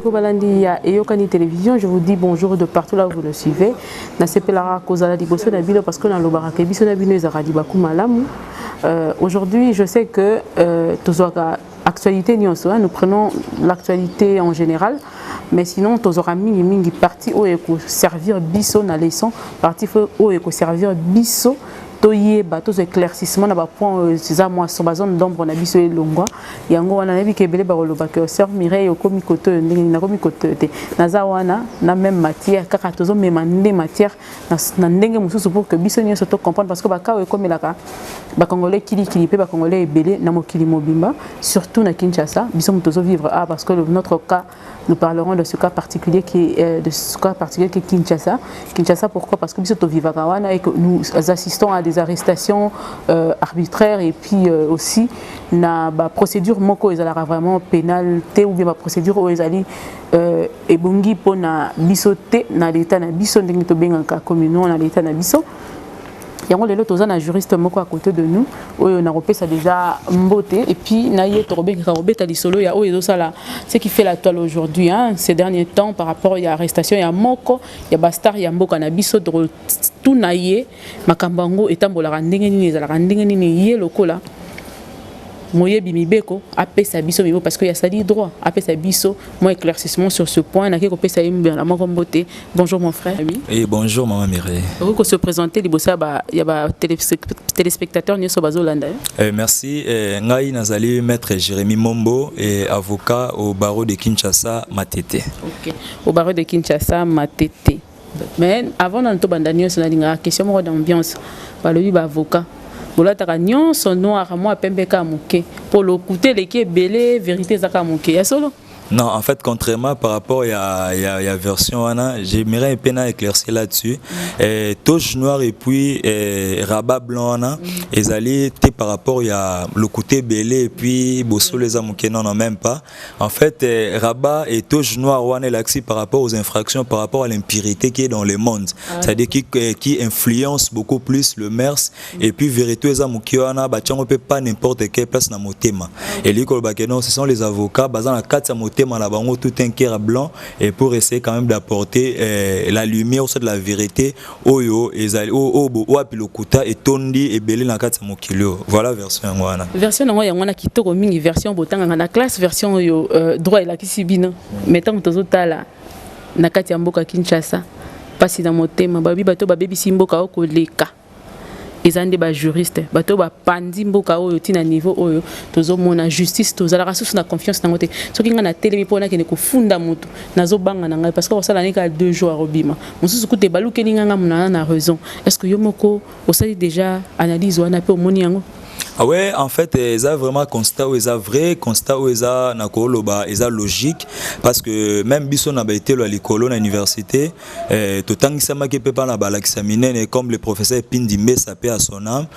Bandeko Balandi et Yokani Télévision, je vous dis bonjour de partout là où vous le suivez. Na sepelara kozala liboso na bilo parce que na lobaraka biso na bino ezara dibaku malamu. Aujourd'hui, je sais que tozoka actualité nyonso, nous prenons l'actualité en général, mais sinon tozora mingi parti o eko servir biso na leçon, parti o eko servir biso toye bateaux éclaircissement na ba point c'est ça moi sur zone d'ombre na biso elongwa yango wana na bikebele ba loba que sœur Mireille okomi koto ndenge na komi koto te naza wana na même matière kaka tozo mema nde matière na ndenge mususu pour que biso nyonso to comprendre parce que ba ka ekomelaka ba congolais kili pe ba congolais ebele na mokili mobimba surtout na Kinshasa biso mutozo vivre parce que notre cas nous parlerons de ce cas particulier qui est Kinshasa. Kinshasa, pourquoi? Parce que nous sommes vivants et que nous assistons à des arrestations arbitraires et puis aussi na procédure moko ezala vraiment pénalité ou bien la procédure où ezali ebongi pona biso te na l'état na biso ndenge to bengaka communaux na l'état na biso. Yango lelo toza na juriste moko à côté de nous oyo na repesa déjà mbote et puis na ye to robeka robeta lisolo ya oyo sala ce qui fait la toile aujourd'hui ces derniers temps par rapport à arrestation ya moko ya bastar ya mboka na biso tout na ye makambango etambola ndenge nini ezala ndenge nini ye lokola Moyebi Mibeko apesa biso mibo parce qu'il y a sali droit apesa biso moi éclaircissement sur ce point na ko pesa yimbe la moko mbote. Bonjour mon frère. Et bonjour maman Mireille. Vous se présenter libosa ba ya ba téléspectateurs nyoso bazolanda. Merci ngai nazali maître Jérémy Mombo et avocat au barreau de Kinshasa Matete. OK. Au barreau de Kinshasa Matete. Mais avant d'entrer banda nyoso na linga question mo d'ambiance ba le ba avocat. Bola taranyon son noir moi pembe ka muke pour le côté les qui belé vérité za ka muke ya solo. Non, en fait, contrairement par rapport à la version Anna, j'aimerais un peu éclaircir là-dessus. Touche noire et puis rabat blanc Anna, et allez par rapport à le côté belé et puis bosso les amouké non même pas. En fait, rabat et touche noire on est l'axi par rapport aux infractions, par rapport à l'impurité qui est dans le monde. C'est-à-dire qui influence beaucoup plus le mers et puis vérité les amouké Anna, bah on peut pas n'importe quelle place dans mon thème. Et l'école non, ce sont les avocats basant la 4 tout un cœur blanc et pour essayer quand même d'apporter la lumière sur de la vérité oyo ezali o pilokuta et tondi et belé na kati mokilo. Voilà version ngwana. Version ngwana ngwana kitoko mingi version botanga na classe version yo droit et la kisibino mettons tozotala na kati ya mboka Kinshasa pasi na motema babi bato babebi simboka okoleka ezande ba juriste bato ba pandi mboka oyo tina niveau oyo tozo mona justice tozala rasus na confiance na ngote soki nga na telemi pona ke ne ko funda mutu nazo banga na ngai parce que osala nika 2 jours robima mususu kute baluke ninga nga mona na raison est-ce que yo moko osali déjà analyse wana pe omoni yango? Ah ouais, en fait, ils ont vraiment constat où ils ont vrai, constat où ils ont nakoloba, ils ont logique parce que même biso na baité à l'école à l'université, tout temps ça m'a qui peut pas na balaksaminer comme le professeur Pindimbe sapé à son âme,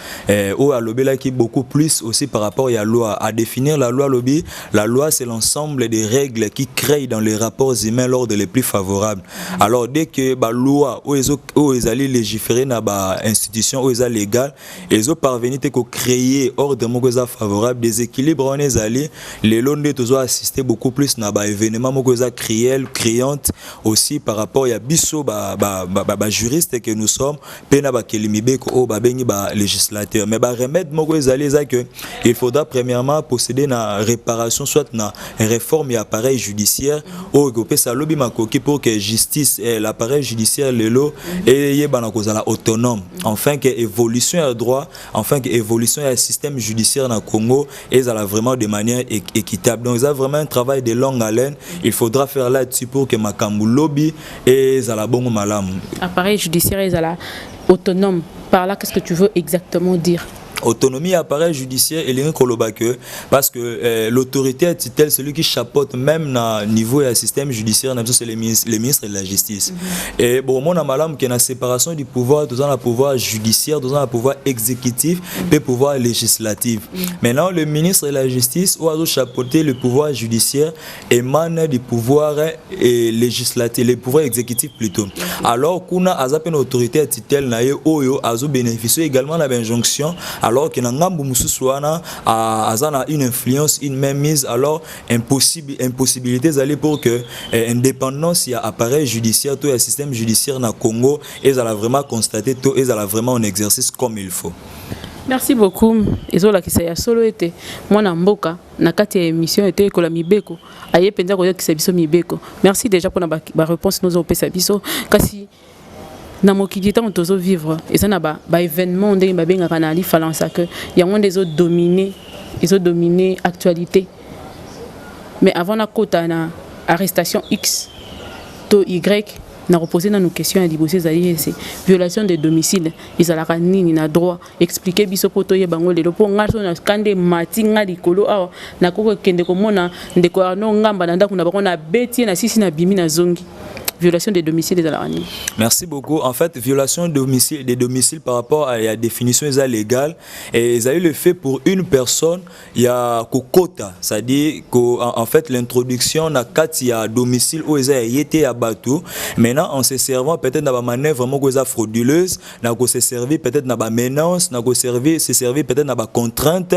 ou à l'obéla qui beaucoup plus aussi par rapport à la loi, à définir la loi lobby. La loi c'est l'ensemble des règles qui créent dans les rapports humains l'ordre les plus favorables. Alors dès que la loi où ils allaient légiférer na ba institution où ils allaient légal, ils ont parvenu à créer ordre mokoza favorable déséquilibre on est allé les londes toujours assister beaucoup plus na ba événement mokoza criante aussi par rapport à biso ba juriste que nous sommes pena ba kelimibe ko ba bengi ba législateur mais ba remède mokoza allé ça que il faudra premièrement procéder na réparation soit na réforme et appareil judiciaire au gopé ça lobby makoki pour que justice et l'appareil judiciaire lelo et yebana kozala autonome enfin que évolution à droit enfin que évolution à système judiciaire dans Congo et ça vraiment de manière équitable. Donc ça vraiment un travail de longue haleine. Il faudra faire là-dessus pour que Makambu lobby et ça la bon malam. Appareil judiciaire et ça la autonome. Par là, qu'est-ce que tu veux exactement dire? Autonomie appareil judiciaire et les kolobake parce que l'autorité est telle celui qui chapeaute même na niveau et système judiciaire c'est les ministres de la justice et bon mon amalam qui est la séparation du pouvoir dans le pouvoir judiciaire dans le pouvoir exécutif et pouvoir législatif maintenant le ministre de la justice ou chapeauter le pouvoir judiciaire émane du pouvoir législatif le pouvoir exécutif plutôt alors kuna azapen autorité est telle na oyo azo bénéficier également la injonction alors alors que Nangambu Moussousouana a une influence, une mainmise, alors impossibilité d'aller pour que indépendance, il y a appareil judiciaire, tout le système judiciaire na Congo, et ça a vraiment constaté, tout et ça a vraiment un exercice comme il faut. Merci beaucoup. Ezola ki saya solo été mwana mboka na kati ya émission était ko la mibeko aye penza ko ki biso mibeko. Merci déjà pour na réponse nous opesa biso kasi na mokili tant tozo vivre et ça na ba événement ndenge ba benga kana ali falansa que yango des autres dominer actualité. Mais avant na kota na arrestation X to Y na reposer dans nos questions à libosser c'est violation de domicile ils ala nini na droit expliquer biso poto ye bango lelo po ngaso na skande matinga likolo awa na koko kende komona ndeko no ngamba na ndako na bango na beti na sisi na bimi na zongi. Violation des domiciles des Alarani. Merci beaucoup. En fait, violation des domiciles par rapport à la définition légale, et ils ont eu le fait pour une personne, il y a quota, c'est-à-dire qu'en fait l'introduction n'a qu'à y a domicile où ils ont été abattus. Maintenant, en se servant peut-être dans la manœuvre vraiment frauduleuse, n'a qu'à se servir peut-être dans la menace, n'a qu'à se servir peut-être dans la contrainte,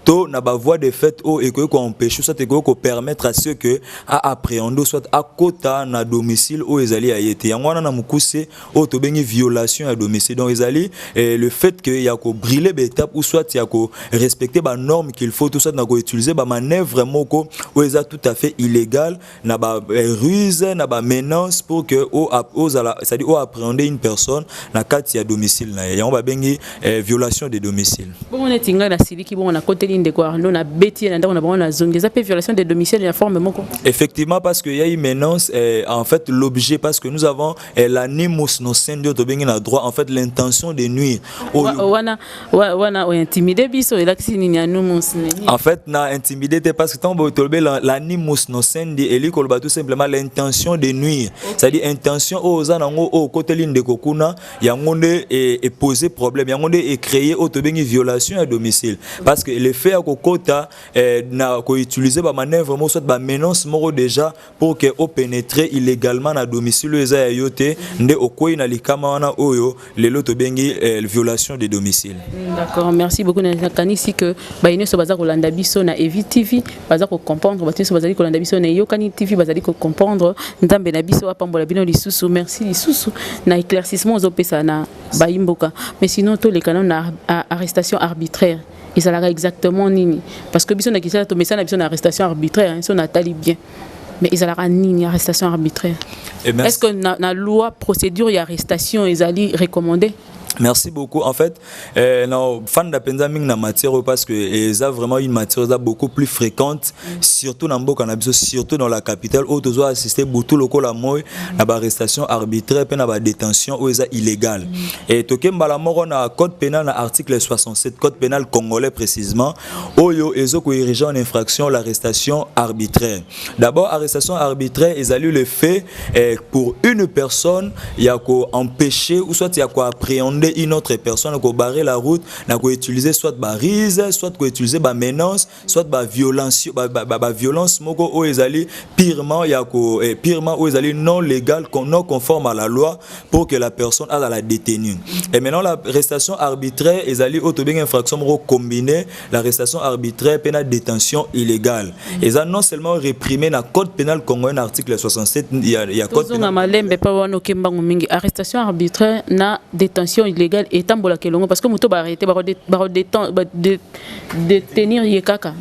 tout n'a pas voie de fait où et qu'on empêche, soit et qu'on permettre à ceux que à appréhender soit à quota na domicile où ils allaient y être. Il y a un mukuse où tu as violation à domicile. Donc ils allaient le fait qu'il y a qu'à brûler des étapes ou soit il y a qu'à respecter les normes qu'il faut, tout ça n'a qu'à utiliser des manœuvres vraiment où ils sont tout à fait illégales, n'a pas ruse, n'a pas menace pour que c'est-à-dire où appréhender une personne na kati ya domicile na. Il y a une violation des domiciles. Bon on est inga na siliki bon on a côté ligne de quoi on a bêti na on a bon na zongi ça peut violation des domiciles il y a forme moko. Effectivement parce qu'il y a une menace en fait l'objet parce que nous avons l'animus no sendio to bengi na droit en fait l'intention de nuire. Wana intimider biso et là si ni animus. En fait na intimider parce que tant tolbe l'animus no sendi et lui kolba tout simplement l'intention de nuire. C'est-à-dire intention aux anango au côté ligne de kokuna yangonde et poser problème yangonde et créer auto bengi violation à domicile parce que le fait à kokota na ko utiliser ba manœuvre mo soit ba menace moro déjà pour que au pénétrer illégalement na domicile les ayote nde okoi na likama wana oyo lelo to bengi violation de domicile. D'accord, merci beaucoup na kanisi que ba ineso baza kolanda biso na Evi TV baza ko comprendre bateso bazali kolanda biso na Yokani TV bazali ko comprendre nzambe na biso apambola bino lisusu merci lisusu na éclaircissement opesa na baimboka mais sinon to les canons na arrestation arbitraire et ça la exactement nini parce que biso na kisala to message na biso na arrestation arbitraire so na tali bien. Mais ils ont une arrestation arbitraire. Est-ce que dans la loi, procédure et arrestation, ils allaient recommander? Merci beaucoup. En fait, fan d'apenza ming na matière parce que ils ont vraiment une matière beaucoup plus fréquente, surtout dans Mboka Nabiso, surtout dans la capitale où tu dois assister beaucoup locaux la moi na arrestation arbitraire puis na détention où ils sont illégales. Et tokem bala moro na code pénal na article 67 code pénal congolais précisément où ils ont corrigé en infraction l'arrestation arbitraire. D'abord arrestation arbitraire ils ont eu le fait pour une personne il y a quoi empêcher ou soit il y a quoi appréhender une autre personne qui barrer la route n'a qu'à utiliser soit barise soit qu'à utiliser ba menace soit ba violence violence moko où ils allaient purement il y a purement où ils allaient non légal non conforme à la loi pour que la personne a la détenue et maintenant l'arrestation arbitraire ils allaient autobing infraction moko combiner l'arrestation arbitraire peine de détention illégale et ça non seulement réprimé dans code pénal congolais article 67 il y a code pénal arrestation arbitraire na détention illégale et tambola kelongo parce que muto ba arrêter ba détenir yekaka.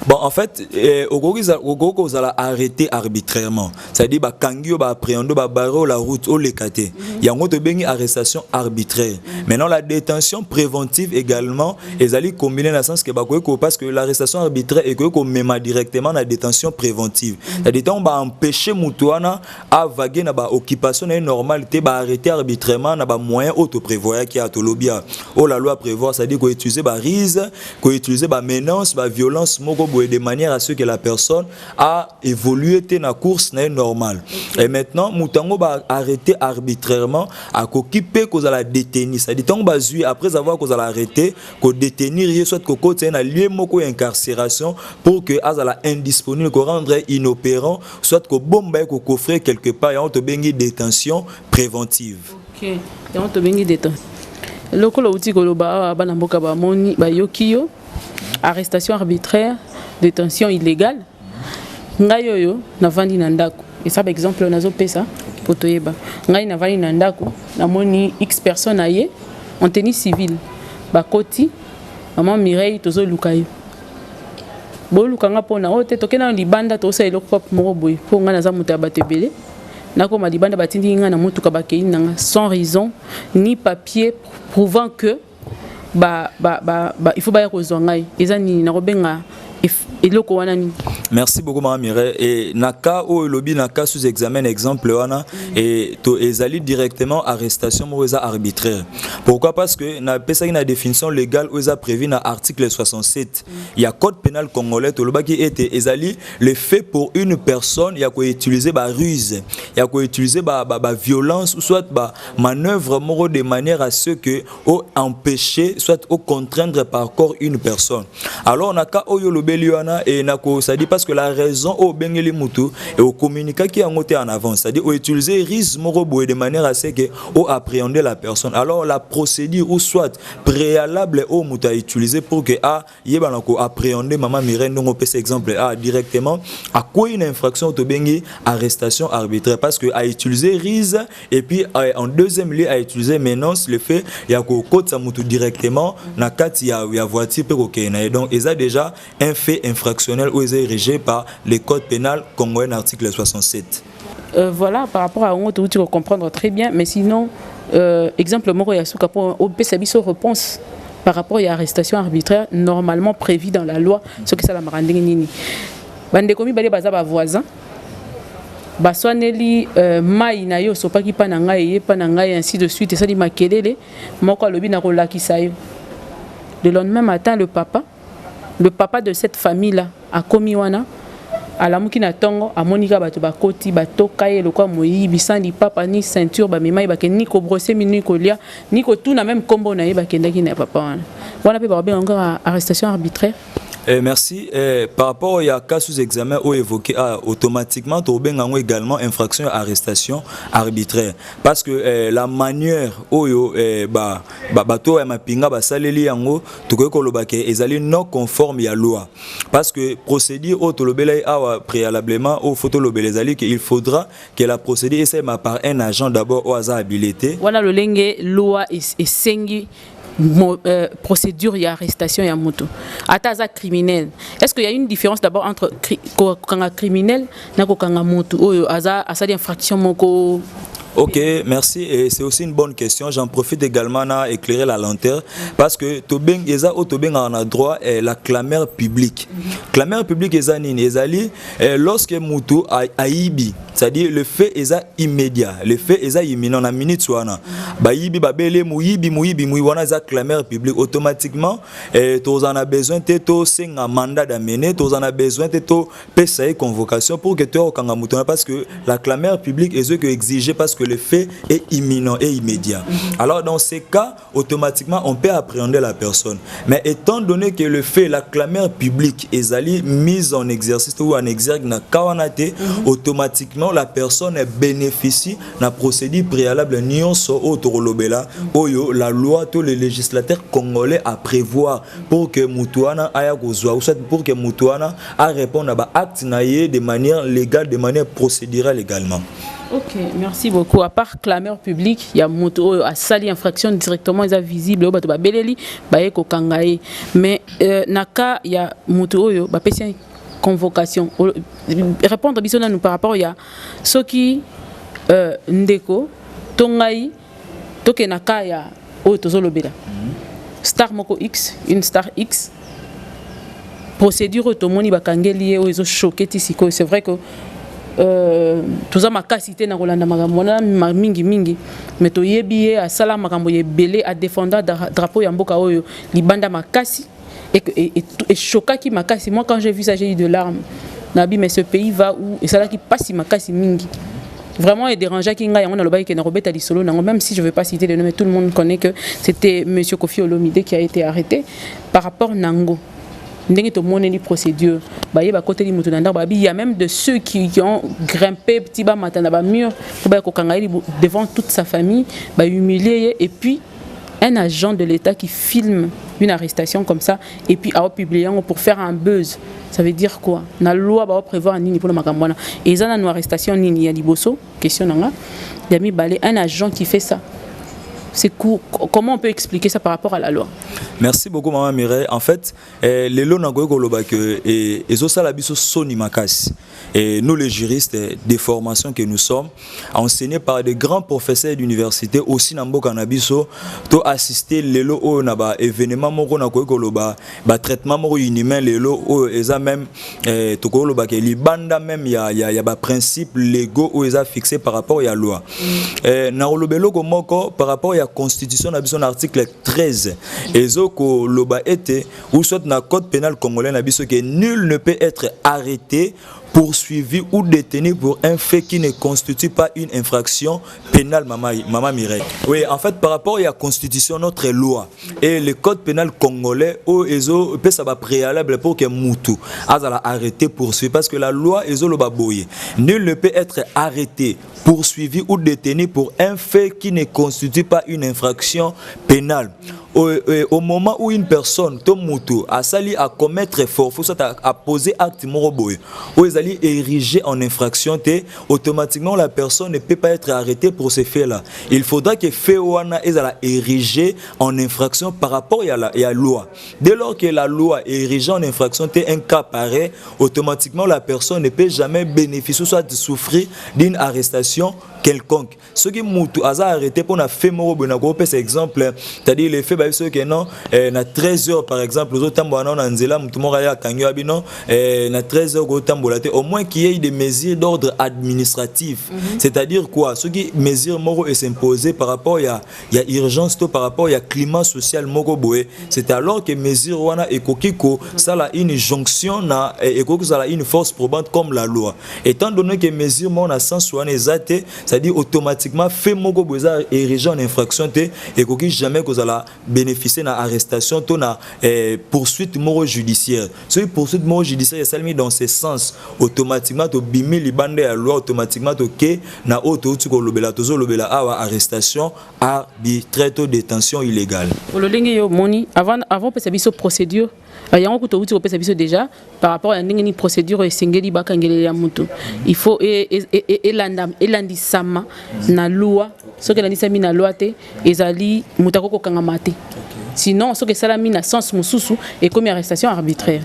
Bon, en fait, au vous allez arrêter arbitrairement. C'est-à-dire, bah, kangio, bah, appréhender, bah, barrer la route, au lekate. Il y a une arrestation arbitraire. Maintenant, la détention préventive également, ils allaient combiner dans le sens que, bah, parce que l'arrestation arbitraire est que, même directement la détention préventive. C'est-à-dire, on va empêcher Moutouana à vaguer dans la occupation normale, bah, arrêter arbitrairement, dans les moyens auto-prévoyants qui a Tolobia. Oh, la loi prévoit, c'est-à-dire qu'on utilise, bah, rise, qu'on utilise, bah, menace, bah, violence, de manière à ce que la personne a évolué dans la course normale. Et maintenant, Moutango va arrêter arbitrairement à occuper cause à la détenir. C'est-à-dire après avoir cause à l'arrêter, qu'on détenir soit qu'on côté un lieu moko incarcération pour que azala indisponible, qu'on rendre inopérant, soit qu'on bombe qu'on coffre quelque part et on te bengi détention préventive. OK. Et on te bengi détention. lokolo uti koloba bana mboka ba moni ba yokio arrestation arbitraire, détention illégale. Ngai yoyo navandi na ndako. Et ça par exemple nazo pesa potoyeba. Ngai navandi na ndako na moni X personnes aye en tenue civile. Ba koti maman Mireille tozo lukayo. Bo lukanga pona ote tokena libanda to sa eloko pap moko boy. Po nga naza muta batebele. Nako ma libanda batindi nga na mutuka bakei nanga sans raison ni papier prouvant que il faut ba yakozwa ngai. Eza ni na robenga eloko wana ni. Merci beaucoup Maman Mireille. Et naka o lobby naka sous examen exemple wana et to ezali directement arrestation moza arbitraire. Pourquoi? Parce que na pesa une définition légale oza prévu dans article 67. Il y a code pénal congolais to loba qui était ezali le fait pour une personne il y a quoi utiliser ba ruse, il y a quoi utiliser ba violence ou soit ba manœuvre moro de manière à ce que au empêcher soit au contraindre par corps une personne. Alors naka o lobeli wana et nako ça dit parce que la raison au bengeli mutu et au communiquer qui a monté en avant, c'est-à-dire au utiliser risque morobo de manière à ce que au appréhender la personne. Alors la procédure ou soit préalable au mutu à utiliser pour que yeba nako appréhender Maman Mireille non peut exemple directement à quoi une infraction to bengi arrestation arbitraire parce que à utiliser risque et puis en deuxième lieu à utiliser menace le fait il y a ko code ça mutu directement na kati ya voiture pe ko et donc ils a déjà un fait infractionnel ou est érigé par le code pénal congolais article 67. Voilà, par rapport à on tu vas comprendre très bien, mais sinon, exemple, Moro Yasuka pour OPSABISO réponse par rapport à l'arrestation arbitraire normalement prévue dans la loi, ce que ça la maranding nini. Bande komi bale bazaba voisin. Baswaneli mai na yo sopaki pa na ngai ainsi de suite et ça dit makelele moko lobi na kolaki sayo. Le lendemain matin le papa de cette famille-là a commis wana à la mukina tongo a monika bato bakoti batoka ye lokwa moyi bisandi papa ni ceinture ba mema ba ni ko brosser ni ko lia ni ko tout na même combo na ye ba kendaki na papa wana pe ba ben encore arrestation arbitraire. Merci. Par rapport à cas sous examen ou évoqué automatiquement tu as également infraction et arrestation arbitraire parce que la manière où bato ma pinga ba saleli yango to ko lobake ezali non conforme à loi parce que procédure au tolobela préalablement au photo lobelezali qu'il faudra que la procédure essaie par un agent d'abord au hasard habilité. Voilà le lenge loi et sengi procédure et arrestation et moto. Ataza criminel. Est-ce qu'il y a une différence d'abord entre criminel et moto ou asa infraction moko? Ok, merci. Et c'est aussi une bonne question. J'en profite également à éclairer la lanterne parce que Tobeng Eza Otobeng en a droit la clameur publique. Clameur publique Eza Nini Ezali lorsque Moutou a ibi, c'est-à-dire le fait Eza immédiat, le fait Eza imminent na minute soana. Ba ibi ba bele mouibi wana Eza clameur publique automatiquement tu en as besoin to senga mandat d'amener, tu en as besoin to pesa convocation pour que tu au kanga Moutou parce que la clameur publique est ce que exigé parce que le fait est imminent et immédiat. Alors dans ces cas, automatiquement, on peut appréhender la personne. Mais étant donné que le fait, la clameur publique est mise en exercice ou en exergue na kawanate, automatiquement la personne bénéficie de la procédure préalable nyonso autorolobela oyo la loi tous les législateurs congolais à prévoir pour que Moutouana aya kozwa ou soit pour que Moutouana a répondre à acte naie de manière légale, de manière procédurale également. Ok, merci beaucoup. À part clameur public, il y a moto à sali infraction directement visible au bato ba beleli ba eko kangaye. Mais naka il y a moto yo ba pesi convocation. Répondre bisona nous par rapport il y a soki ndeko tongai toke naka ya o tozolobela. Star moko X, une star X. Procédure automoni ba kangeli o ezo choqué tisiko. C'est vrai que tout ça ma capacité na kolanda makamona mingi mais to yebié à sala makambo yebele à défendre drapeau ya mboka oyo libanda makasi et choquant qui makasi. Moi quand j'ai vu ça j'ai eu de larmes nabi mais ce pays va où et ça là qui passe makasi mingi vraiment est dérangeant qui nga on a le bail qui na robeta di solo même si je veux pas citer le nom mais tout le monde connaît que c'était monsieur Kofi Olomide qui a été arrêté par rapport Nango. Il y a même de ceux qui ont grimpé petit bas matin mur devant toute sa famille, humilié et puis un agent de l'État qui filme une arrestation comme ça et puis à publier pour faire un buzz. Ça veut dire quoi? La loi va prévoir nini pour le Makambwana. Et ça, une arrestation nini ya liboso, question nanga. Il y a mis balé un agent qui fait ça. C'est comment on peut expliquer ça par rapport à la loi? Merci beaucoup Maman Mireille. En fait, les lois n'ont pas que et ça la biso soni makasi. Et nous les juristes des formations que nous sommes, enseignés par des grands professeurs d'université aussi n'ambo cannabiso, to assister les lois au naba événement moko na koloba, ba traitement moko inhumain les lois au eza même to koloba que libanda même ya ba principes légaux ou eza fixés par rapport à la loi. Na olobelo ko moko par rapport à la constitution na biso article 13 ezoko loba été ou soit na code pénal congolais na biso que nul ne peut être arrêté, poursuivi ou détenu pour un fait qui ne constitue pas une infraction pénale, Maman Mireille. Oui, en fait, par rapport à la Constitution, notre loi et le code pénal congolais, ça va préalable pour que Moutou a arrêté, poursuivi, parce que la loi est le baboye. Nul ne peut être arrêté, poursuivi ou détenu pour un fait qui ne constitue pas une infraction pénale. Au moment où une personne, Tom Moutou, a sali à commettre fort, à poser acte moroboy, ou est allé ériger en infraction, automatiquement la personne ne peut pas être arrêtée pour ces faits-là. Il faudra que Féouana est érigé en infraction par rapport à la loi. Dès lors que la loi est érigée en infraction, un cas pareil, automatiquement la personne ne peut jamais bénéficier, soit de souffrir d'une arrestation quelconque. Ce qui Moutou a arrêté pour na fait moro bonako par exemple, c'est-à-dire les faits ba ceux que non na 13h par exemple, les autres tambola na nzela mutu moko ya kanyo abino na 13h go tambola te, au moins qu'il y ait des mesures d'ordre administratif. C'est-à-dire quoi? Ce qui mesure moro est s'imposer par rapport il y a urgence to par rapport il y a climat social moko boé. C'est alors que mesure wana ekokiko ça la une jonction na ekoko ça la une force probante comme la loi. Étant donné que mesure mon na sens wana ezate, c'est-à-dire automatiquement fait moko boza érigé en infraction et qu'on jamais que ça bénéficier na arrestation to na poursuite moro judiciaire. Ce poursuite moro judiciaire est mis dans ce sens, automatiquement to bimi libande à loi, automatiquement to ke na auto tu ko lobela tozo lobela awa arrestation arbitraire to détention illégale. Pour le lingue yo moni avant peut savoir procédure il y a un coup de déjà par rapport à une procédure et singeli bakangeli ya mutu. Il faut elandi sama na loi ce que l'andi na loi te ezali mutako ko kangamate. Sinon ce que salami na sens mususu et comme arrestation arbitraire.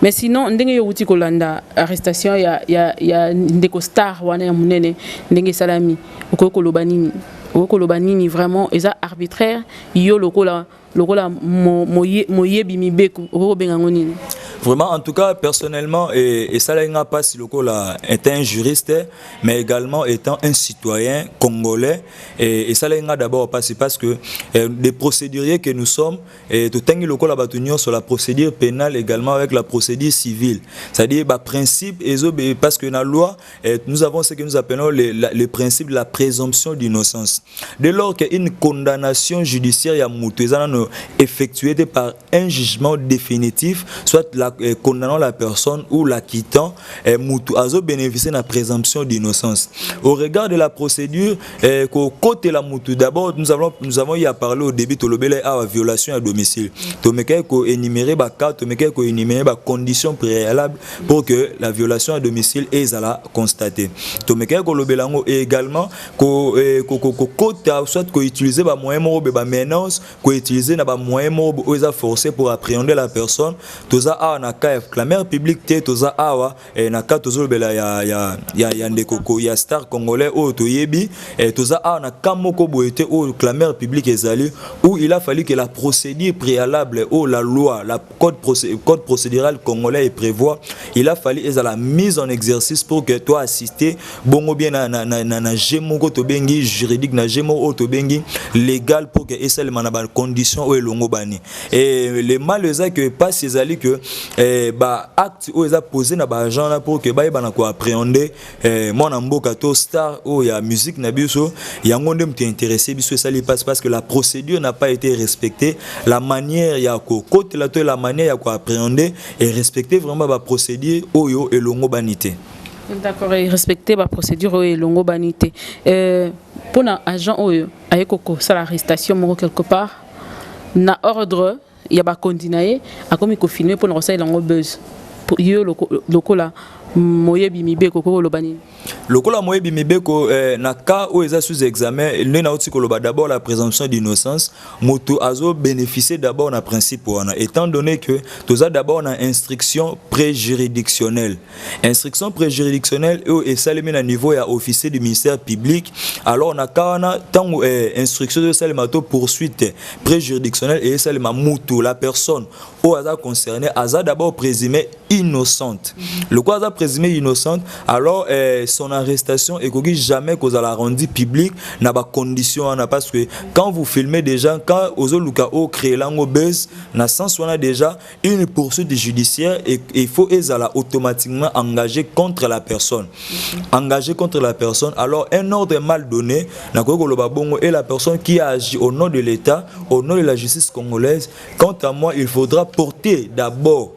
Mais sinon ndenge yo uti kolanda arrestation ya ndeko star wana ya munene ndenge salami ukoko lobanini vraiment eza arbitraire yo lokola moye bimibeku obenga ngonini. Vraiment, en tout cas, personnellement, et ça n'a pas si le est un juriste, mais également étant un citoyen congolais, et ça n'a d'abord pas parce que les procéduriers que nous sommes, tout le monde sur la procédure pénale également avec la procédure civile. C'est-à-dire, principe, parce que dans la loi, nous avons ce que nous appelons le principe de la présomption d'innocence. Dès lors qu'une condamnation judiciaire est effectuée par un jugement définitif, soit condamnant la personne ou la quittant, Moutou a bénéficié de la présomption d'innocence. Au regard de la procédure, côté la Moutou, d'abord nous avons eu à parler au début de la violation à domicile. Nous avons énuméré les conditions préalables pour que la violation à domicile est constatée. Nous avons également soit utiliser des moyens de menace, utiliser des moyens forcés pour appréhender la personne. Na clameur publique te toza awa na ka tozo bela ya ndekoko ya star congolais o toyebi toza awa na kamoko boete o clameur publique ezali où il a fallu que la procédure préalable ou la loi la code procédural congolais prévoit, il a fallu la mise en exercice pour que toi assister bongo bien na gemoko to bengi juridique na gemo o to bengi légal pour que esa le manaba condition o elongo bani et le mal est que pas ces ali que acte où ils a posé na ba agent là pour que ba na ko appréhender mon mboka to star ou ya musique na biso yango ndem te intéressé biso ça li passe parce que la procédure n'a pas été respectée, la manière ya ko côté la to la manière ya ko appréhender et respecter vraiment ba procédure oyo elongo banité. D'accord, et respecter la procédure et longo banité. Pour un agent avec l'arrestation quelque part, na ordre il y a pas continuer à comme il faut filmer pour nous longo buzz pour yo lokola moyebi mibeko ko lobani. Lokola moyebi mibeko na cas où ils sous examen il na aussi koloba d'abord la présomption d'innocence moto azo bénéficier d'abord na principe wana étant donné que tous a d'abord na instruction préjuridictionnelle et salémé na niveau ya officier du ministère public alors na kana tango instruction de salemato poursuite préjuridictionnelle et salema moto la personne au hasard concerné hasard d'abord présumé innocente le quoi hasard présumé innocente alors son arrestation et qu'on jamais qu'on a la rendu public n'a pas condition parce que quand vous filmez déjà quand aux luka au créer lango buzz na sens on a déjà une poursuite judiciaire et il faut ezala automatiquement engagé contre la personne alors un ordre mal donné na ko loba bongo et la personne qui a agi au nom de l'État au nom de la justice congolaise quant à moi il faudra porter d'abord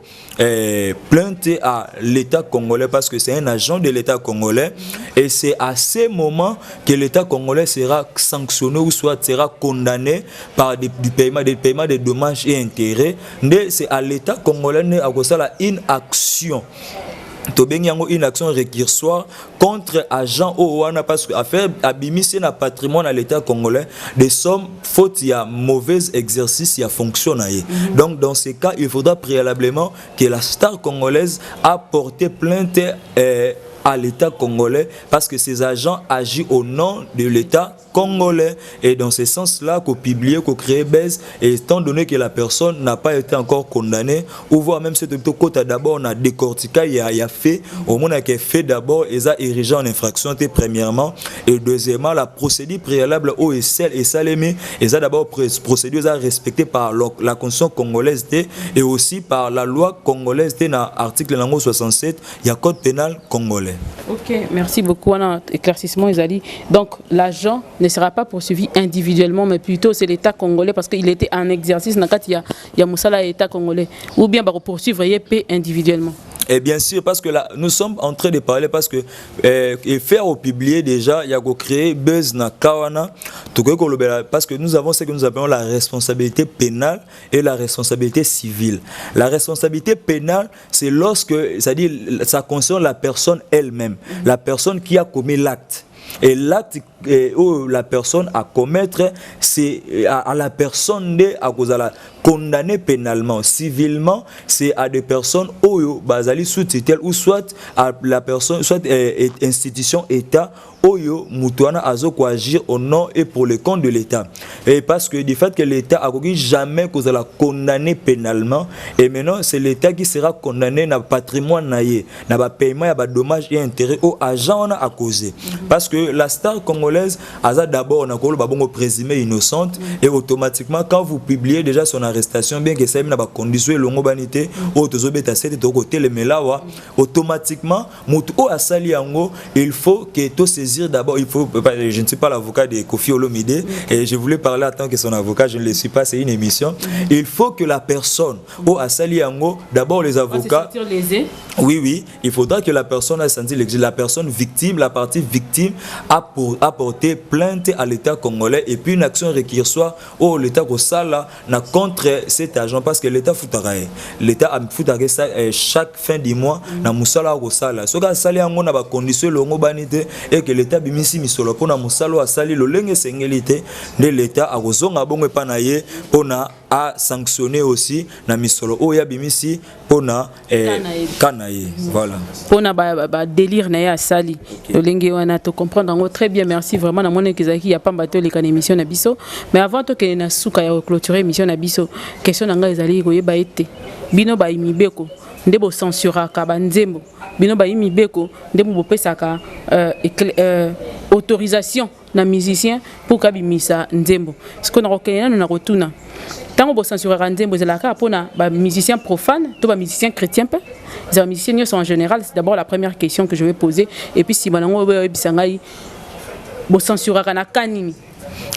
plainte à l'État congolais parce que c'est un agent de l'État congolais et c'est à ce moment que l'État congolais sera sanctionné ou soit sera condamné par du paiement des dommages et intérêts. Mais c'est à l'État congolais à cause une action. Une action récursoire contre agent Owana parce que affaire abimissé na patrimoine à l'État congolais des sommes faute il y a mauvais exercice il y a fonctionné. Donc dans ces cas il faudra préalablement que la star congolaise a porté plainte à l'État congolais parce que ces agents agissent au nom de l'État congolais et dans ce sens-là qu'on publie, qu'on crée baisse et étant donné que la personne n'a pas été encore condamnée ou voire même ce côté d'abord on a décortiqué il y a fait au moins qui fait d'abord ils a érigé en infraction premièrement et deuxièmement la procédure préalable au SL et salémé ils a d'abord procédure à respecter par la constitution congolaise et aussi par la loi congolaise dans article 67 il y a code pénal congolais. Ok, merci beaucoup. On a éclaircissement, Isali. Donc, l'agent ne sera pas poursuivi individuellement, mais plutôt c'est l'État congolais parce qu'il était en exercice. Il y a Moussala l'État congolais. Ou bien poursuivre individuellement. Et bien sûr, parce que là, nous sommes en train de parler parce que faire au publier déjà, il y a créé buzz na kawana, parce que nous avons ce que nous appelons la responsabilité pénale et la responsabilité civile. La responsabilité pénale, c'est lorsque, c'est-à-dire, ça concerne la personne elle-même, la personne qui a commis l'acte. Et l'acte où la personne a commettre, c'est à la personne à cause de la condamner pénalement. Civilement, c'est à des personnes où bazali sous tutelle ou soit à la personne, soit institution État Oyo Mutuana Azo agir au nom et pour le compte de l'État. Et parce que du fait que l'État a jamais cause la condamner pénalement, et maintenant c'est l'État qui sera condamné dans le patrimoine naïe, dans le paiement, il y a dommages et intérêts aux agents à causer. Parce que la star congolaise a d'abord on a présumé innocente et automatiquement quand vous publiez déjà son arrestation, bien que ça ait pas condition longo banité, ou tozobeta cette de côté le melawa, automatiquement mutu o asali yango, il faut que tout saisir d'abord, il faut, je ne suis pas l'avocat de Kofi Olomide et je voulais parler en tant que son avocat, je ne le suis pas, c'est une émission. Il faut que la personne au Asali Yango, d'abord les avocats. Oui, il faudra que la personne a senti l'exil, la personne victime, la partie victime a porté plainte à l'État congolais et puis une action récursoire au l'État Kosala contre cet agent parce que l'État foutarae. L'État a foutarae ça chaque fin du mois na musala Kosala. Ce que Asali Yango n'a pas conditionné longo banité et que l'État bimisi misolo pona musalo asali lolenge sengelité de l'État a kozonga bongo panaye pona a sanctionner aussi na misolo oya bimisi pona kanaye voilà pona ba délire na ya sali lolenge wana to comprendre très bien merci vraiment na mona kezaki ya pamba to les émission na biso mais avant to que na suka ya clôturer émission na biso question na nga ezali koyeba ete bino ba imibeko ndebo censuraka banzembo bino ba imibeko ndebo bopesaka autorisation na musicien pour kabimisa nzembo ce qu'on a reconnu na rotuna tant bo censurera nzembo zelaka pona ba musicien profane to ba musicien chrétien pe les musiciens sont en général c'est d'abord la première question que je vais poser et puis si banango bisangai bo censurera na kanini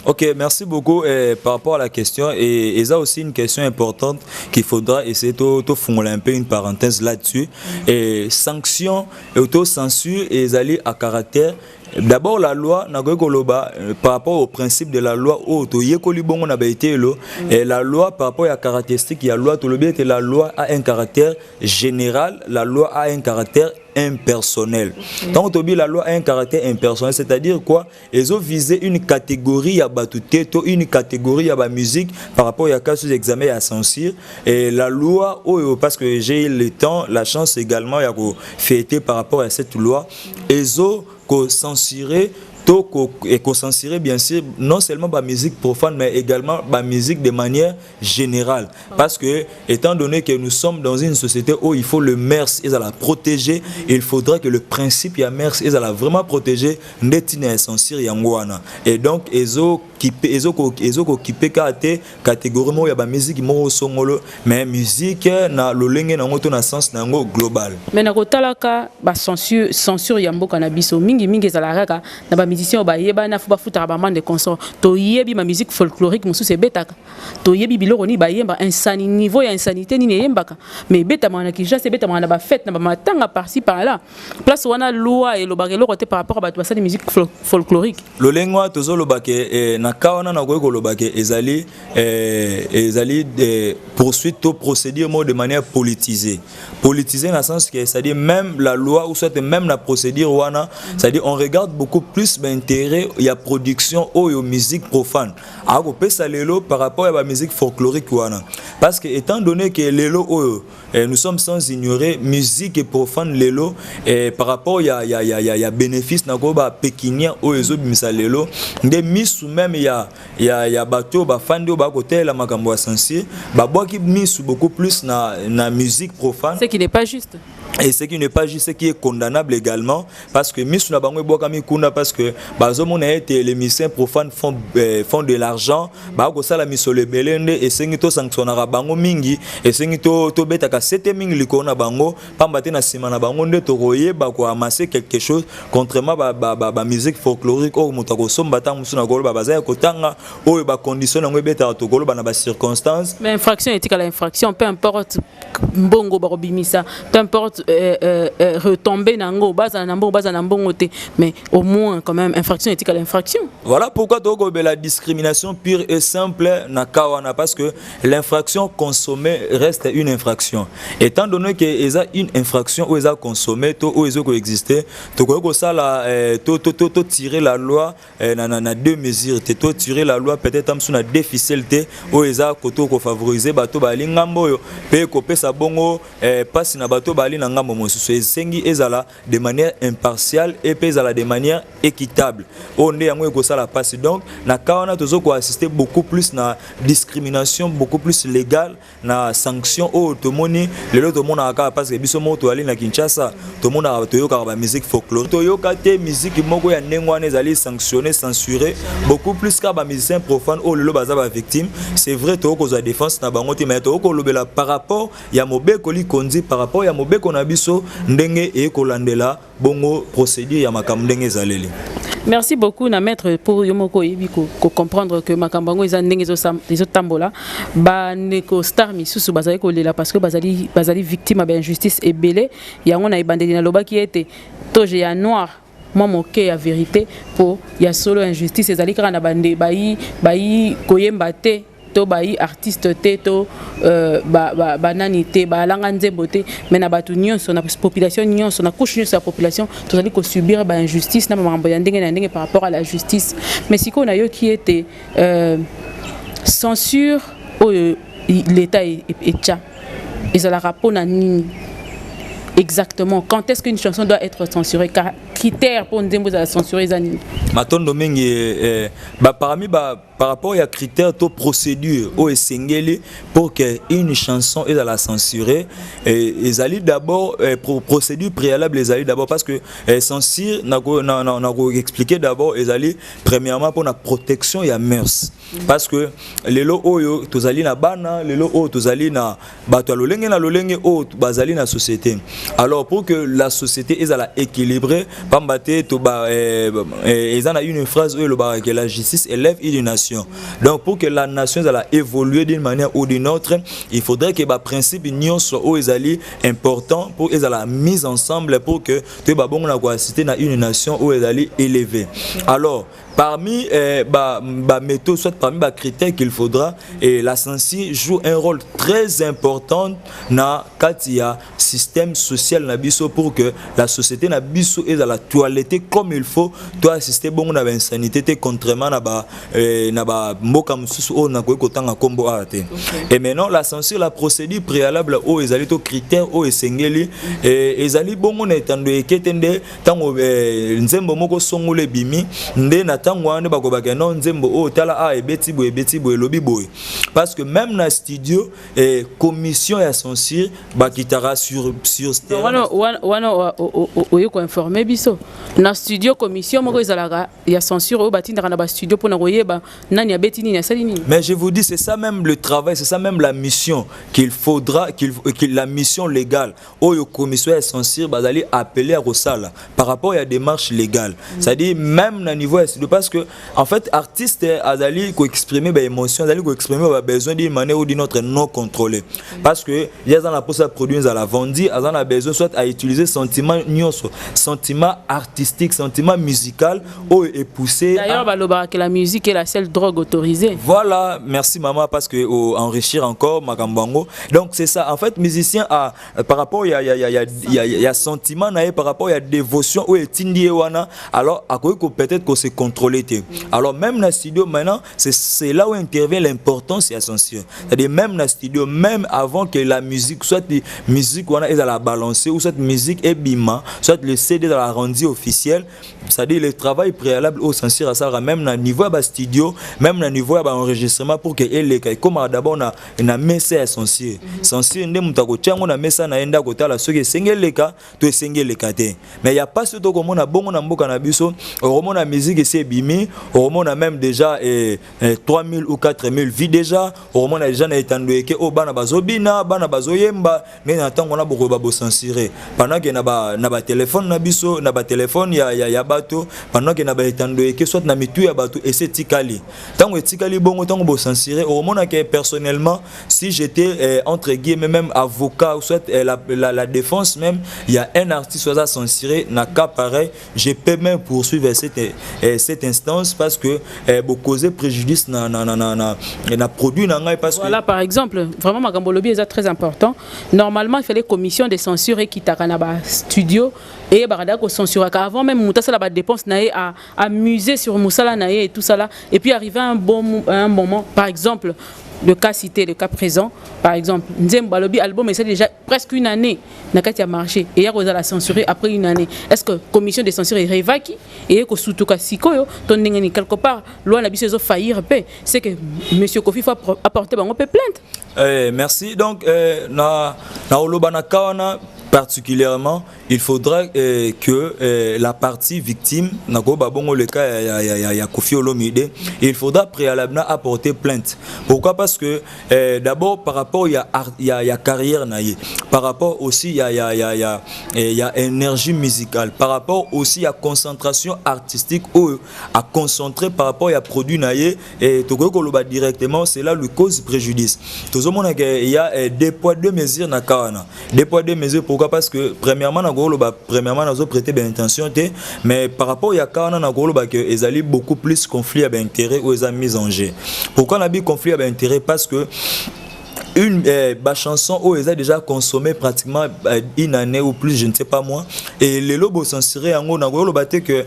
Ok, merci beaucoup par rapport à la question. Et ça aussi une question importante qu'il faudra essayer de formuler un peu une parenthèse là-dessus. Et sanctions et auto-censure et aller à caractère. D'abord la loi par rapport au principe de la loi et la loi par rapport à la caractéristique il y a loi la loi a un caractère général, la loi a un caractère impersonnel. Donc la loi a un caractère impersonnel, c'est-à-dire quoi? Ils ont visé une catégorie à batuteto, une catégorie à la musique par rapport à cas sous examen à censure et la loi parce que j'ai eu le temps, la chance également à fêter par rapport à cette loi, ils ont censuré et censurer bien sûr non seulement la musique profane mais également la musique de manière générale parce que étant donné que nous sommes dans une société où il faut le merce et à la protéger, il faudra que le principe ya merce et à la vraiment protéger ndetine censure yangoana et donc ezo occupé catégorie ya ba musique mo songolo mais musique na lolenge na ngoto na sens na ngo global mais na kotalaka ba censure ya mboka na biso mingi za la kaka na ba musiciens ba yeba na fu ba futa ba man de consort to yebi ma musique folklorique musu se betaka to yebi biloko ni ba yemba insani niveau ya insanité ni yembaka mais beta mana ki ja se beta mana ba fête na ba matanga par-ci par là place wana loi et lo bagelo côté par rapport à ba sa musique folklorique lolengwa tozo lo bake na kawana na ko lo bake ezali poursuite to procédure de manière politisée dans le sens que c'est-à-dire même la loi ou soit même la procédure wana c'est-à-dire on regarde beaucoup plus l'intérêt il y a production ou musique profane a ko pesa lelo par rapport à la musique folklorique wana parce que étant donné que lelo nous sommes sans ignorer musique et profane lelo par rapport il y a bénéfice na ko ba pékinien ou ezo bimisa lelo nde misu même il y a bateau ba fandi ba côté la makambo sensible ba boki misu beaucoup plus na musique profane ce qui n'est pas juste et ce qui n'est pas juste, ce qui est condamnable également parce que misu na bango boka mikunda parce que bazomona été les musiciens profanes font de l'argent ba ko sala misolo belende et sengi to sanctionnera bango mingi et sengi to beta ka sete mingi likona bango pamba te na sima na bango nde to royer ba ko amasser quelque chose contrairement ba musique folklorique o moto ko somba ta musu na golo ba bazaya ko tanga o ba condition ngo beta to golo ba na ba circonstances mais infraction éthique à l'infraction peu importe mbongo ba robimisa peu importe retomber nango baza na mbongo te mais au moins quand même infraction éthique à l'infraction. Voilà pourquoi la discrimination pure et simple na kawana parce que l'infraction consommée reste une infraction étant donné que eza une infraction ou eza consommé to ou eza coexister to ko sala to tirer la loi na deux mesures to tirer la loi peut-être am suna déficienté ou eza ko favoriser bato bali ngambo yo pe ko pesa bongo passe na bato bali na ngambo mosusu esengi ezala de manière impartiale et pe ezala de manière équitable on est yango ko sala passe donc na kawana tozo ko assister beaucoup plus na discrimination beaucoup plus légale na sanction au tomoni lelo to mona aka parce que biso moto ali na Kinshasa to mona to yoka ba musique folklorique to yoka te musique moko ya ndengwana ezali sanctionné censuré beaucoup plus ka ba musicien profane au lelo baza ba victime c'est vrai to ko za défense na bango te mais to ko lobela par rapport ya mobeko li kondi par rapport ya mobeko na biso ndenge e ko landela bongo procédure ya makambo ndenge zaleli. Merci beaucoup na maître pour yomoko yebiko ko comprendre que makambango eza ndenge zo tambola ba neko star misusu bazali ko lela parce que bazali victime ba injustice ebele yango na ebandeli na loba ki ete toje ya noir moi moke ya vérité pour ya solo injustice ezali kaka na bande bayi koyemba te to bayi artiste te to banani te balanga nzembo te mais na batu nyonso na population nyonso na couche nyonso ya population tozali ko subir ba injustice na mambo ya ndenge na ndenge par rapport à la justice mais siko na yo qui était censure l'état etcha ezalaka pona nini exactement quand est-ce qu'une chanson doit être censurée car critère pour nzembo za censurer zani matondo mingi parmi par rapport à critères de procédure au Sengeli pour que une chanson est à la censurer et ils allaient d'abord procédure préalable les allaient d'abord parce que censure n'a expliqué d'abord ils allaient premièrement pour la protection et la mœurs parce que les lots oyo tous allaient na bana les lots oyo tous allaient na bato lolenge na lolenge o bazali na société alors pour que la société est à la équilibrée pambate to ba ils en a une phrase où le bar que la justice élève une nation donc pour que la nation elle a évolué d'une manière ou d'une autre il faudrait que ba principe union soit où ils allaient important pour ils la mise ensemble pour que tu ba bon na quoi cité na une nation où ils allaient élever alors parmi méthodes, soit parmi les critères qu'il faudra, et la censure joue un rôle très important dans le système social nabiso pour que la société nabiso est dans la toilette comme il faut. Toi assister bon na insanité contrairement na mboka mususu o na kotanga kombo ate. Et maintenant la censure la procédure préalable au ezali to critères au esengeli et ezali bongo na etando eketende tango nzembo moko songole bimi nde na tangwane bakobaka non nzembo o tala a ebeti boye lobi boye parce que même na studio commission ya censure bakitara sur wana oyeko informer biso na studio commission moko ezalaka ya censure o batindaka na ba studio pona koyeba nani abeti nini asali nini. Mais je vous dis c'est ça même le travail, c'est ça même la mission qu'il faudra la mission légale oyo commission ya censure bazali appeler à Rosala par rapport à la démarche légale. C'est-à-dire même na niveau parce que en fait artiste azali ko exprimer ba émotion, azali ko exprimer ba besoin d'une manière ou d'une autre non contrôlée parce que il y a dans la poste à produire à la vendi, azan a besoin soit à utiliser sentiment nyonso, sentiment artistique, sentiment musical ou est poussé. D'ailleurs baloba que la musique est la seule drogue autorisée. Voilà, merci maman parce que enrichir encore makambango. Donc c'est ça en fait musicien a par rapport il y a sentiment naé par rapport il y a dévotion ou etindi wana alors à quoi peut-être que c'est contrôlé. Alors même dans le studio maintenant c'est là où intervient l'importance de la censure. C'est-à-dire même dans le studio même avant que la musique soit musique wana est à la balancer ou soit musique est bima soit le CD dans la rendue officielle, c'est-à-dire le travail préalable au censure à ça même dans le niveau de studio même dans le niveau de enregistrement pour que les comme d'abord on a mis ça à censure censure ndé mutako tchango na mesa na enda kotala soki sengeleka to sengeleka te mais il y a pas ce to comme on a bongo na mboka na biso au la musique c'est bimi au moins on a même déjà 3000 ou 4000 vies déjà au moins on a déjà na etando ke o bana bazobina bana bazoyemba mais n'attend on a beaucoup ba censurer pendant que na ba téléphone na biso na ba téléphone ya bato pendant que na ba etando ke soit na mitu ya bato et c'est tikali tango etikali bongo tango bo censurer au moins que personnellement si j'étais entre guillemets même avocat ou soit la défense même il y a un artiste soit censuré na cas pareil je peux même poursuivre cette instance parce que causer préjudice na produit na parce voilà, par exemple vraiment makambo lobby est très important. Normalement il fallait commission de censure qui takana ba studio et barada ko censurer avant même mutasa la ba dépense naé à muser sur musala naé et tout ça là et puis arriver à un moment par exemple le cas cité, le cas présent, par exemple, Nzembo Balobi album, c'est déjà presque une année, n'a qu'à marché, et il y a la censuré après une année. Est-ce que la commission de censure est révaki et que surtout que si quelque part, loi n'a pas faillir, c'est que M. Kofi faut apporter une plainte. Merci. Donc, na Olobana Kawana, particulièrement, il faudra que la partie victime, le cas Kofi Olomide, il faudra préalablement apporter plainte. Pourquoi? Parce que d'abord par rapport il y a carrière naïe, par rapport aussi il y a énergie musicale, par rapport aussi il y a concentration artistique ou à concentrer par rapport il y a produit naïe et directement c'est là le cause préjudice. Tout le monde il y a des poids deux mesures na kawana. Des poids deux mesures pourquoi? Parce que premièrement premièrement nous avons prêté bien intention mais par rapport il y a kawana na golo que ils allaient beaucoup plus conflit à intérêt ou ils ont mis en jeu. Pourquoi on a mis conflit à intérêt? Parce que une chanson où ils ont déjà consommé pratiquement une année ou plus, je ne sais pas moi, et les lobos censurés en gros le batté que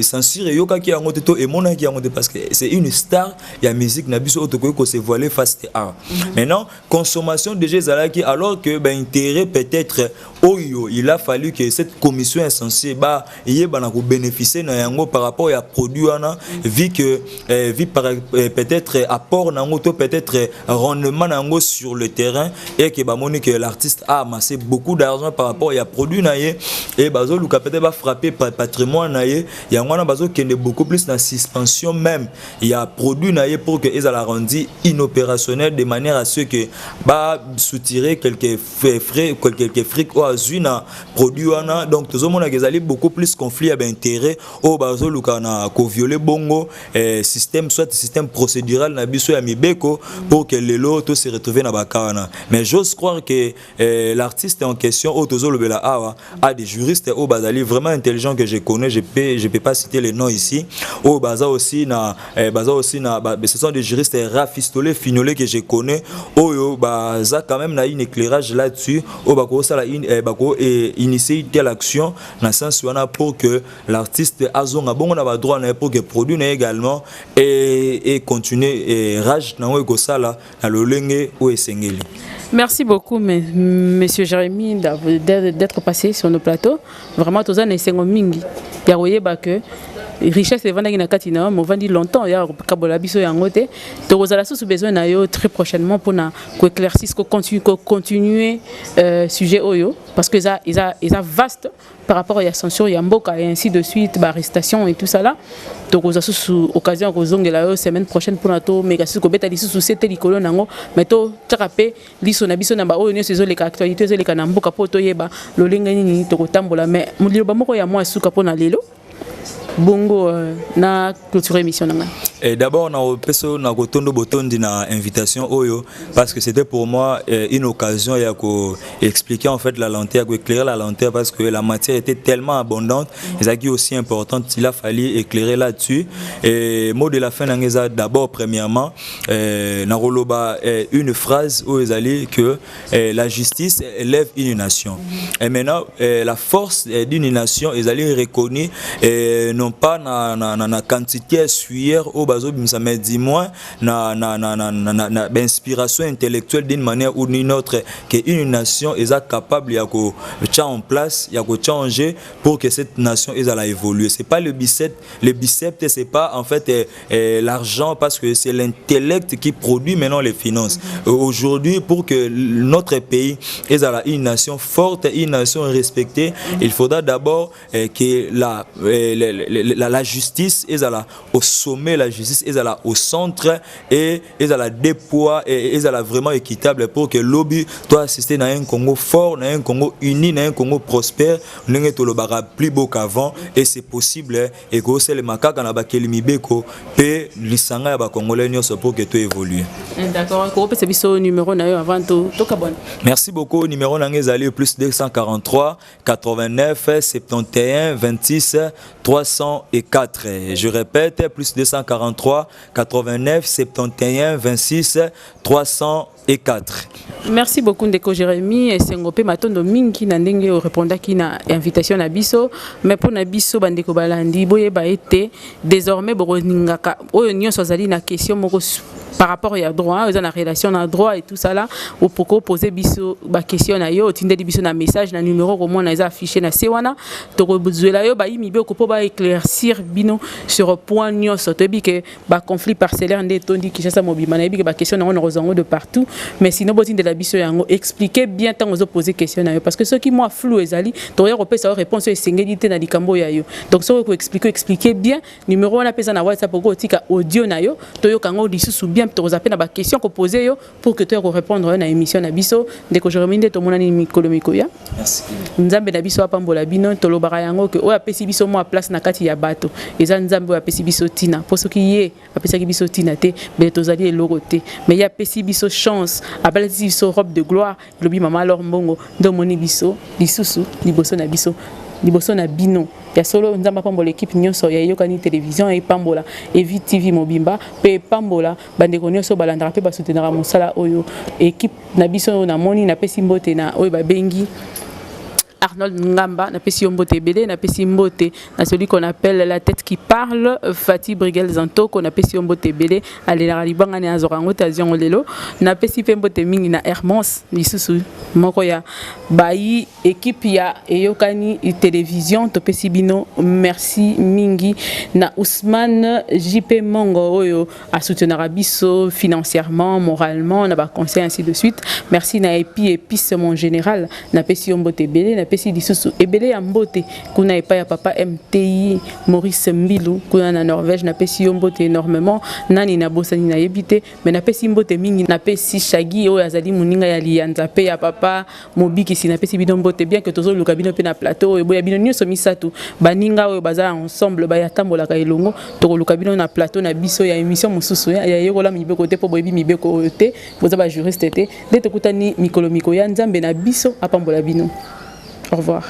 censuré yoka qui a monté et mon qui a monté parce que c'est une star il y a musique nabiso autoko ko se voiler face à maintenant consommation déjà zalaki alors que ben intérêt peut-être oyo il a fallu que cette commission est censée ba yeba na ko bénéficier na yango par rapport à produit ana vu que peut-être apport na ngoto peut-être rendement na ngo sur le terrain et que ba moni que l'artiste a amassé beaucoup d'argent par rapport à produit na ye et bazo luka peut-être va frapper patrimoine na ye yango na bazo kende beaucoup plus na suspension même il y a produit na ye pour que ils la rendu inopérationnel de manière à ce que ba soutirer quelques frais quelques fric ou azuna produit wana donc tout le monde a beaucoup plus conflit d'intérêt au bazo luka na ko violer bongo système soit système procédural na biso ya mibeko pour que les lots se retrouvent na bakana mais j'ose croire que l'artiste en question au tozo lobela awa a des juristes au bazali vraiment intelligents que je connais je peux pas citer les noms ici au baza aussi na ce sont des juristes rafistolés fignolés que je connais au baza quand même na un éclairage là-dessus au bako ça la initier telle action na sens wana pour que l'artiste azonga bongo na ba droit na pour que produit na également et continuer et rage na ngo ça là na lolenge ou esengeli. Merci beaucoup, Monsieur Jérémy, d'être passé sur nos plateaux. Vraiment, tous les gens mingi. Il y a que richesse est vendue na katina, mais vendue longtemps. Il y a kabola biso yangote. Donc vous avez besoin na yo très prochainement pour na éclaircir, continuer sujet oyo parce que ça vaste par rapport à la censure, il y a mboka et ainsi de suite, arrestation et tout ça là. Donc vous avez occasion de zonge la semaine prochaine pour nato mais kasi ko beta lisu société likolo nango mais to trakapé liso na biso na ba oyo nyonso les actualités les kana mboka po to yeba lo lenga nini to kotambola mais mulilo ba moko ya mwa suka po na lelo bongo na clôture émission nanga. Et d'abord, on a kotondo botondi na invitation oyo parce que c'était pour moi une occasion ya ko expliquer en fait la lenteur, éclairer la lenteur parce que la matière était tellement abondante et ça qui est aussi importante, il a fallu éclairer là-dessus. Et mot de la fin d'angeza d'abord premièrement na roloba une phrase où ils allaient que la justice élève une nation. Et maintenant la force d'une nation ils allaient reconnaître non pas na quantité suivre au bazo mais dis-moi na inspiration intellectuelle d'une manière ou d'une autre que une nation est capable ya ko mettre en place ya ko changer pour que cette nation est à évoluer. C'est pas le biceps c'est pas en fait l'argent parce que c'est l'intellect qui produit maintenant les finances. Aujourd'hui pour que notre pays est à une nation forte, une nation respectée, il faudra d'abord que la justice est au sommet, la justice est au centre et est à la déploie et est à la vraiment équitable pour que lobby doit assister dans un Congo fort, dans un Congo uni, dans un Congo prospère, n'engue to lobara plus beau qu'avant et c'est possible et que c'est le makaka na bakeli mibeko pe lisanga ya ba congolais nyonso pour que tout évolue. D'accord, ko pesa biso numéro na yo avant to kabone. Merci beaucoup, numéro na ngezali plus 243 89 71 26 304. Je répète plus 243 89 71 26 304. Merci beaucoup Ndeko Jérémy et Sengope matondo mingi na ndenge répondre ki na invitation na biso mais pour na biso bandeko balandi boye ba été désormais boroningaka oyo nyonso zali na question moko par rapport à droit, ils ont la relation à droit et tout ça là, ou pourquoi poser biso ba question na yo, tinde di biso na message na numéro au moins na affiché na sewana, to rebuzuela yo ba yimi be ko po ba éclaircir bino sur point nyonso to bi que ba conflit parcellaire ndé tondi ki ça mobima na bi que ba question na on rozango de partout, mais sinon botine de la biso yango expliquer bien tant aux poser question na yo parce que ceux qui moi flou ezali, to ya repé sa réponse est singélité na likambo ya yo. Donc ça ko expliquer bien numéro on appelle ça na WhatsApp ko tika audio na yo, to yo kango lisusu bien tu as appelé à la question que poser pour que tu aies répondre à une émission na biso de que je reminde to monani mikolo mikoya. Merci. Nzambe na biso apambola bino to lobara yango que o apesi biso mo place na kati ya bato. Eza nzambe apesi biso tina. Pour ce qui est apesi biso tina te mais tozali elorote. Mais ya apesi biso chance, apesi biso robe de gloire, lobi mama alors mbongo ndo moni biso lisusu liboso na biso. liboso na bino ya solo nzamba pambola l'équipe nyonso ya Yokani télévision et pambola Evi TV mobimba pe pambola bandeko nyonso balandaka pe basoutenaka mosala oyo équipe na biso na moni na pesi mbote na oyo babengi Arnold Ngamba, na pesi mbote belé, na pesi mbote na celui qu'on appelle la tête qui parle, Fatih Brigel Zanto, qu'on a pesi mbote belé, alela libanga ne azorango tazion lelo, na pesi mbote mingi na Hermance, lisusu moko ya bayi équipe ya Yokani télévision, to pesi bino, merci mingi na Ousmane JP Mongo oyo a soutenir biso financièrement, moralement, na ba conseil ainsi de suite. Merci na épice mon général, na pesi mbote belé, na pesi lisusu ebele ya mbote kuna epa ya papa MTI Maurice Mbilu kuna na Norvège na pesi mbote énormément nani na bosani na yebite mais na pesi mbote mingi na pesi Shagi oyo azali muninga ya lianza pe ya papa Mobiki si na pesi bino mbote bien que tozo luka bino pe na plateau oyo boya bino nyonso misatu baninga oyo baza ensemble ba ya tambola ka elongo to luka bino na plateau na biso ya émission mususu ya yekola mibeko te po boyebi mibeko oyo te boza ba juriste te de tokutani mikolo miko ya nzambe na biso apambola bino. Au revoir.